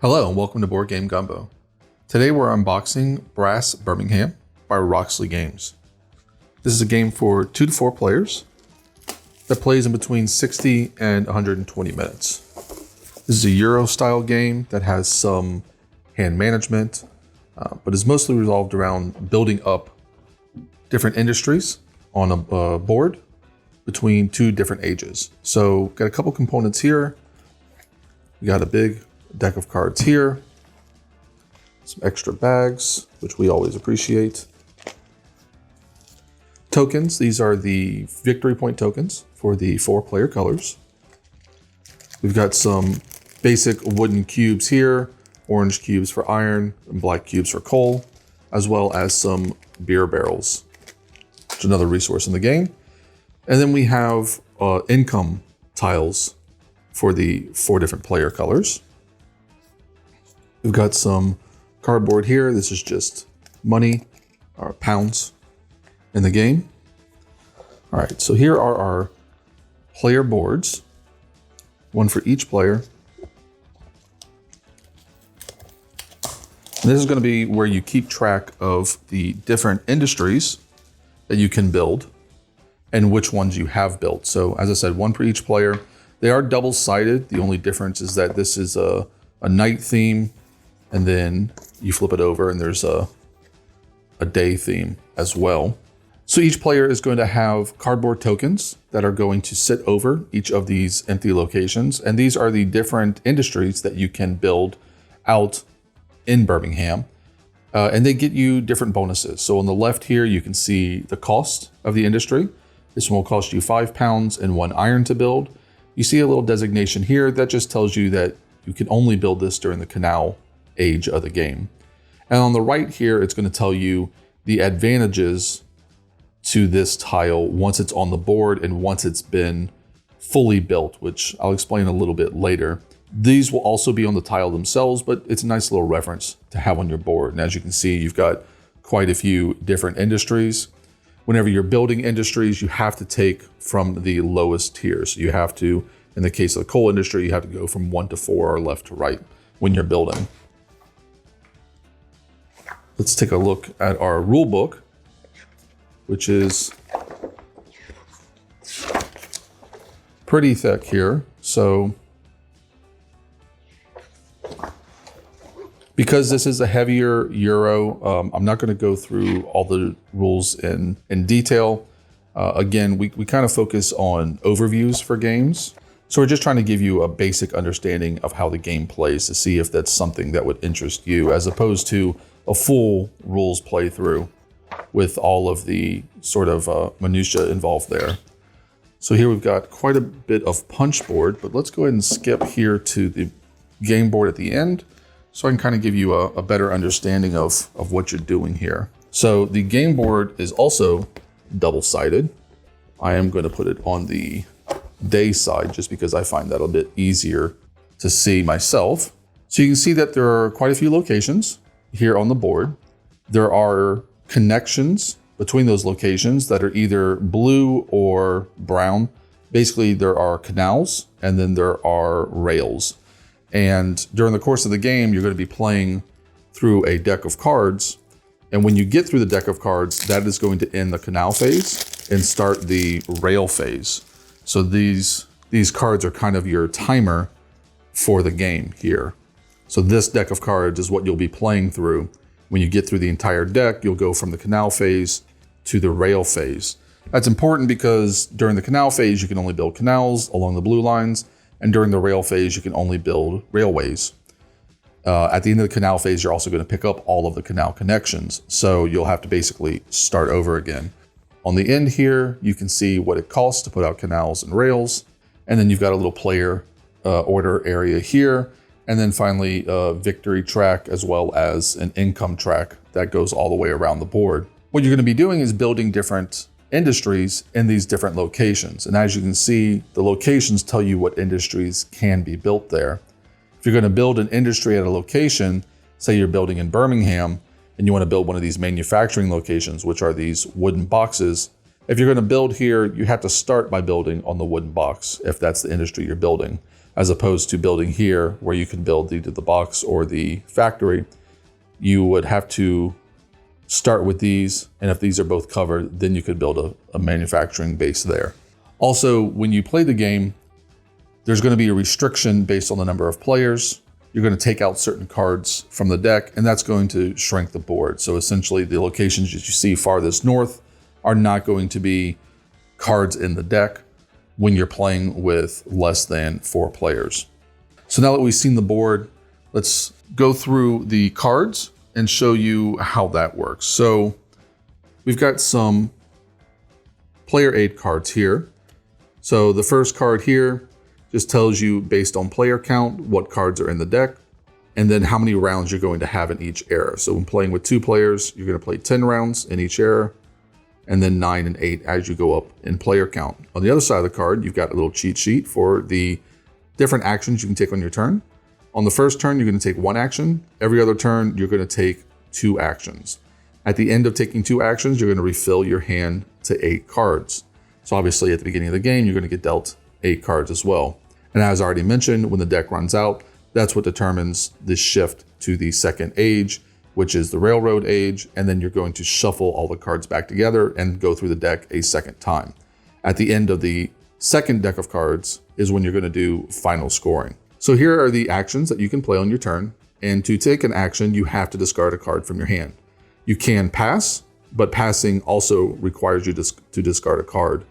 Hello and welcome to Board Game Gumbo. Today we're unboxing Brass Birmingham by Roxley Games. This is a game for 2 to 4 players that plays in between 60 and 120 minutes. This is a Euro style game that has some hand management, but is mostly resolved around building up different industries on a board between 2 different ages. So got a couple components here. We got a big deck of cards here, some extra bags, which we always appreciate. Tokens, these are the victory point tokens for the 4-player colors. We've got some basic wooden cubes here, orange cubes for iron and black cubes for coal, as well as some beer barrels, which is another resource in the game. And then we have income tiles for the 4 different player colors. We've got some cardboard here. This is just money or pounds in the game. All right, so here are our player boards, one for each player. And this is going to be where you keep track of the different industries that you can build and which ones you have built. So as I said, one for each player. They are double-sided. The only difference is that this is a night theme, and then you flip it over and there's a day theme as well. So each player is going to have cardboard tokens that are going to sit over each of these empty locations. And these are the different industries that you can build out in Birmingham. And they get you different bonuses. So on the left here, you can see the cost of the industry. This one will cost you 5 pounds and 1 iron to build. You see a little designation here that just tells you that you can only build this during the canal age of the game. And on the right here, it's going to tell you the advantages to this tile once it's on the board and once it's been fully built, which I'll explain a little bit later. These will also be on the tile themselves, but it's a nice little reference to have on your board. And as you can see, you've got quite a few different industries. Whenever you're building industries, you have to take from the lowest tier. So you have to, in the case of the coal industry, you have to go from 1 to 4 or left to right when you're building. Let's take a look at our rule book, which is pretty thick here. So because this is a heavier Euro, I'm not going to go through all the rules in detail. Again, we kind of focus on overviews for games. So we're just trying to give you a basic understanding of how the game plays to see if that's something that would interest you, as opposed to a full rules playthrough with all of the sort of minutia involved there. So here we've got quite a bit of punchboard, but let's go ahead and skip here to the game board at the end, so I can kind of give you a better understanding of what you're doing here. So the game board is also double-sided. I am going to put it on the day side just because I find that a bit easier to see myself. So you can see that there are quite a few locations here on the board. There are connections between those locations that are either blue or brown. Basically, there are canals and then there are rails. And during the course of the game, you're going to be playing through a deck of cards. And when you get through the deck of cards, that is going to end the canal phase and start the rail phase. So these cards are kind of your timer for the game here. So this deck of cards is what you'll be playing through. When you get through the entire deck, you'll go from the canal phase to the rail phase. That's important because during the canal phase, you can only build canals along the blue lines. And during the rail phase, you can only build railways. At the end of the canal phase, you're also going to pick up all of the canal connections. So you'll have to basically start over again. On the end here, you can see what it costs to put out canals and rails. And then you've got a little player order area here. And then finally, a victory track as well as an income track that goes all the way around the board. What you're going to be doing is building different industries in these different locations. And as you can see, the locations tell you what industries can be built there. If you're going to build an industry at a location, say you're building in Birmingham, and you want to build one of these manufacturing locations, which are these wooden boxes, If you're going to build here, you have to start by building on the wooden box if that's the industry you're building. as opposed to building here where you can build either the box or the factory. You would have to start with these, and if these are both covered, then you could build a manufacturing base there. Also, when you play the game, there's going to be a restriction based on the number of players. You're going to take out certain cards from the deck, and that's going to shrink the board. So essentially, the locations that you see farthest north are not going to be cards in the deck when you're playing with less than 4 players. So now that we've seen the board, let's go through the cards and show you how that works. So we've got some player aid cards here. So the first card here just tells you based on player count, what cards are in the deck, and then how many rounds you're going to have in each era. So when playing with 2 players, you're going to play 10 rounds in each era, and then 9 and 8 as you go up in player count. On the other side of the card, you've got a little cheat sheet for the different actions you can take on your turn. On the first turn, you're going to take 1 action. Every other turn, you're going to take 2 actions. At the end of taking 2 actions, you're going to refill your hand to 8 cards. So obviously at the beginning of the game, you're going to get dealt 8 cards as well. And as I already mentioned, when the deck runs out, that's what determines the shift to the second age, which is the railroad age. And then you're going to shuffle all the cards back together and go through the deck a second time. At the end of the second deck of cards is when you're going to do final scoring. So here are the actions that you can play on your turn. And to take an action, you have to discard a card from your hand. You can pass, but passing also requires you to discard a card.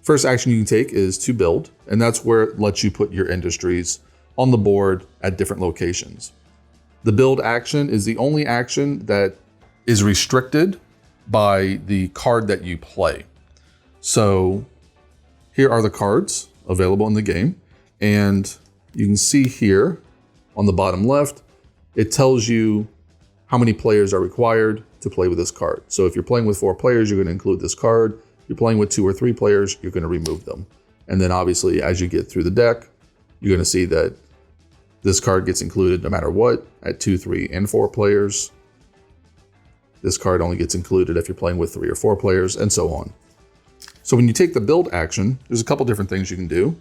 First action you can take is to build, and that's where it lets you put your industries on the board at different locations. The build action is the only action that is restricted by the card that you play. So here are the cards available in the game, and you can see here on the bottom left, it tells you how many players are required to play with this card. So if you're playing with 4 players, you're going to include this card. If you're playing with 2 or 3 players, you're going to remove them. And then obviously, as you get through the deck, you're going to see that this card gets included no matter what at 2, 3, and 4 players. This card only gets included if you're playing with 3 or 4 players, and so on. So when you take the build action, there's a couple different things you can do.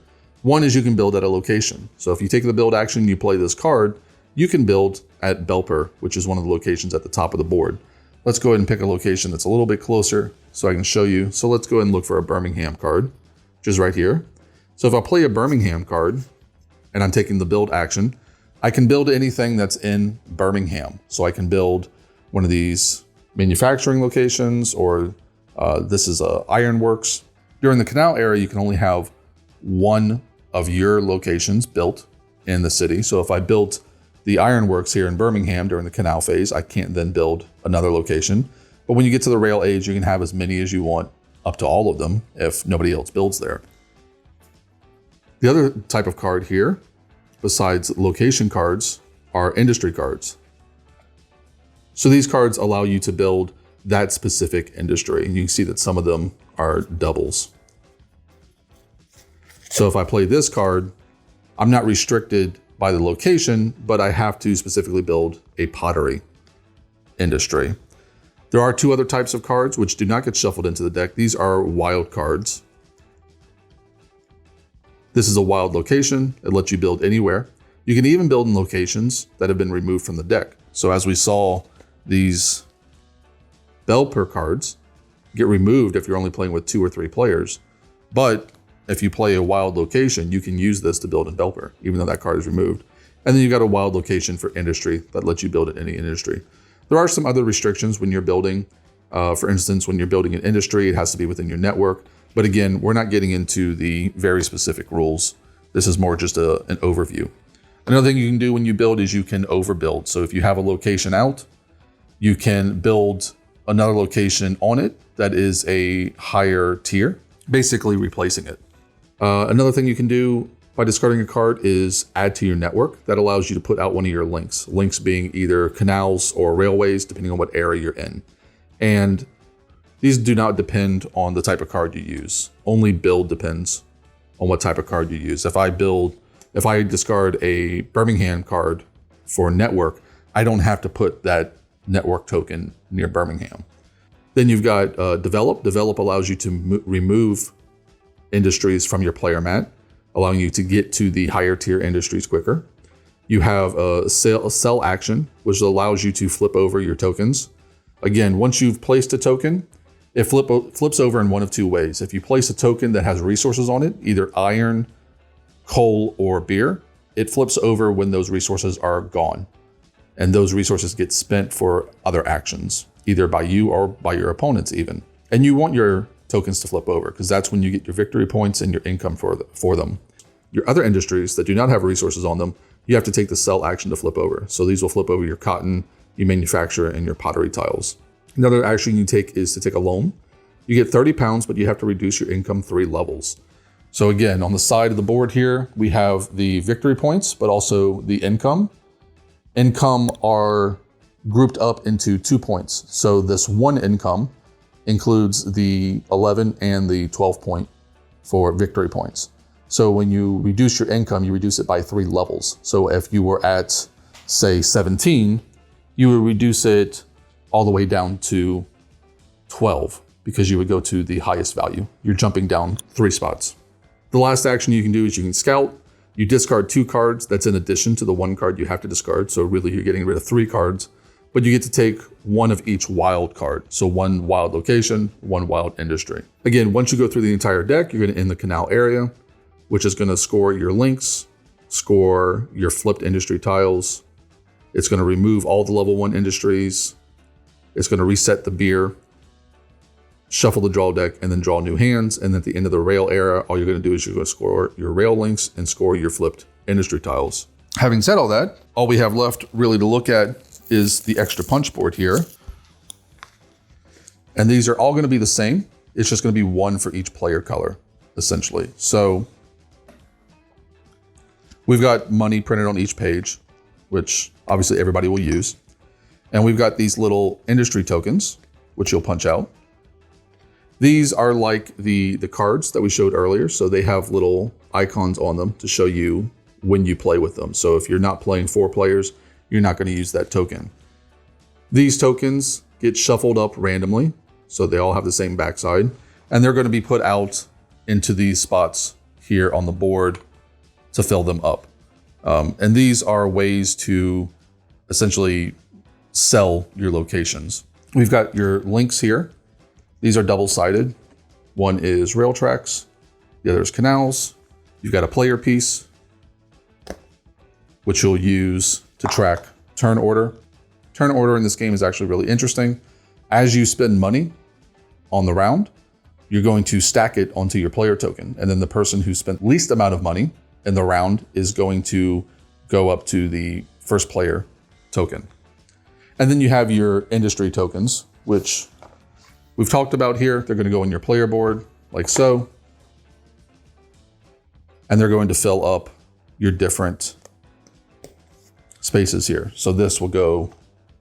One is you can build at a location. So if you take the build action, you play this card, you can build at Belper, which is one of the locations at the top of the board. Let's go ahead and pick a location that's a little bit closer so I can show you. So let's go ahead and look for a Birmingham card, which is right here. So if I play a Birmingham card and I'm taking the build action, I can build anything that's in Birmingham. So I can build one of these manufacturing locations, or this is a ironworks. During the canal era, you can only have one of your locations built in the city. So if I built the ironworks here in Birmingham during the canal phase, I can't then build another location. But when you get to the rail age, you can have as many as you want, up to all of them, if nobody else builds there. The other type of card here, besides location cards, are industry cards. So these cards allow you to build that specific industry. And you can see that some of them are doubles. So if I play this card, I'm not restricted by the location, but I have to specifically build a pottery industry. There are 2 other types of cards which do not get shuffled into the deck. These are wild cards. This is a wild location. It lets you build anywhere. You can even build in locations that have been removed from the deck. So as we saw, these Belper cards get removed if you're only playing with 2 or 3 players. But if you play a wild location, you can use this to build in Belper, even though that card is removed. And then you got a wild location for industry that lets you build in any industry. There are some other restrictions when you're building. For instance, when you're building an industry, it has to be within your network. But again, we're not getting into the very specific rules. This is more just an overview. Another thing you can do when you build is you can overbuild. So if you have a location out, you can build another location on it that is a higher tier, basically replacing it. Another thing you can do by discarding a card is add to your network. That allows you to put out one of your links. Links being either canals or railways, depending on what area you're in. And these do not depend on the type of card you use. Only build depends on what type of card you use. If I discard a Birmingham card for network, I don't have to put that network token near Birmingham. Then you've got develop. Develop allows you to remove industries from your player mat. allowing you to get to the higher tier industries quicker. You have a sell action, which allows you to flip over your tokens. Again, once you've placed a token, it flips over in one of two ways. If you place a token that has resources on it, either iron, coal, or beer, it flips over when those resources are gone. And those resources get spent for other actions, either by you or by your opponents even. And you want your tokens to flip over because that's when you get your victory points and your income for them. Your other industries that do not have resources on them, you have to take the sell action to flip over. So these will flip over your cotton, your manufacturer, and your pottery tiles. Another action you take is to take a loan. You get 30 pounds, but you have to reduce your income 3 levels. So again, on the side of the board here, we have the victory points, but also the income. Income are grouped up into 2 points. So this 1 income includes the 11 and the 12 point for victory points. So when you reduce your income, you reduce it by 3 levels. So if you were at, say, 17, you would reduce it all the way down to 12 because you would go to the highest value. You're jumping down 3 spots. The last action you can do is you can scout. You discard 2 cards. That's in addition to the 1 card you have to discard. So really you're getting rid of 3 cards, but you get to take 1 of each wild card. So 1 wild location, 1 wild industry. Again, once you go through the entire deck, you're going to end the canal area, which is going to score your links, score your flipped industry tiles. It's going to remove all the level 1 industries. It's going to reset the beer, shuffle the draw deck, and then draw new hands. And at the end of the rail era, all you're going to do is you're going to score your rail links and score your flipped industry tiles. Having said all that, all we have left really to look at is the extra punch board here. And these are all going to be the same. It's just going to be 1 for each player color, essentially. So we've got money printed on each page, which obviously everybody will use. And we've got these little industry tokens, which you'll punch out. These are like the cards that we showed earlier. So they have little icons on them to show you when you play with them. So if you're not playing 4 players, you're not going to use that token. These tokens get shuffled up randomly. So they all have the same backside. And they're going to be put out into these spots here on the board to fill them up. And these are ways to essentially sell your locations. We've got your links here. These are double-sided. One is rail tracks, the other is canals. You've got a player piece, which you'll use to track turn order. Turn order in this game is actually really interesting. As you spend money on the round, you're going to stack it onto your player token. And then the person who spent least amount of money in the round is going to go up to the first player token. And then you have your industry tokens, which we've talked about here. They're going to go in your player board like so. And they're going to fill up your different spaces here. So this will go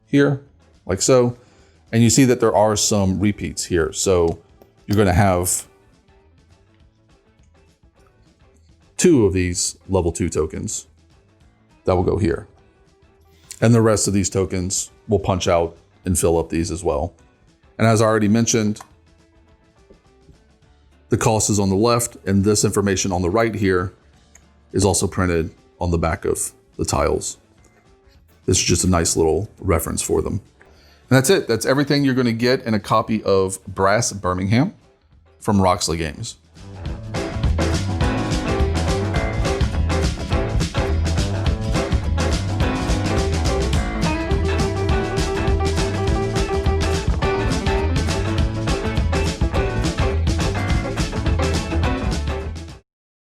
here like so. And you see that there are some repeats here. So you're going to have 2 of these level 2 tokens that will go here. And the rest of these tokens will punch out and fill up these as well. And as I already mentioned, the cost is on the left, and this information on the right here is also printed on the back of the tiles. This is just a nice little reference for them. And that's it. That's everything you're going to get in a copy of Brass Birmingham from Roxley Games.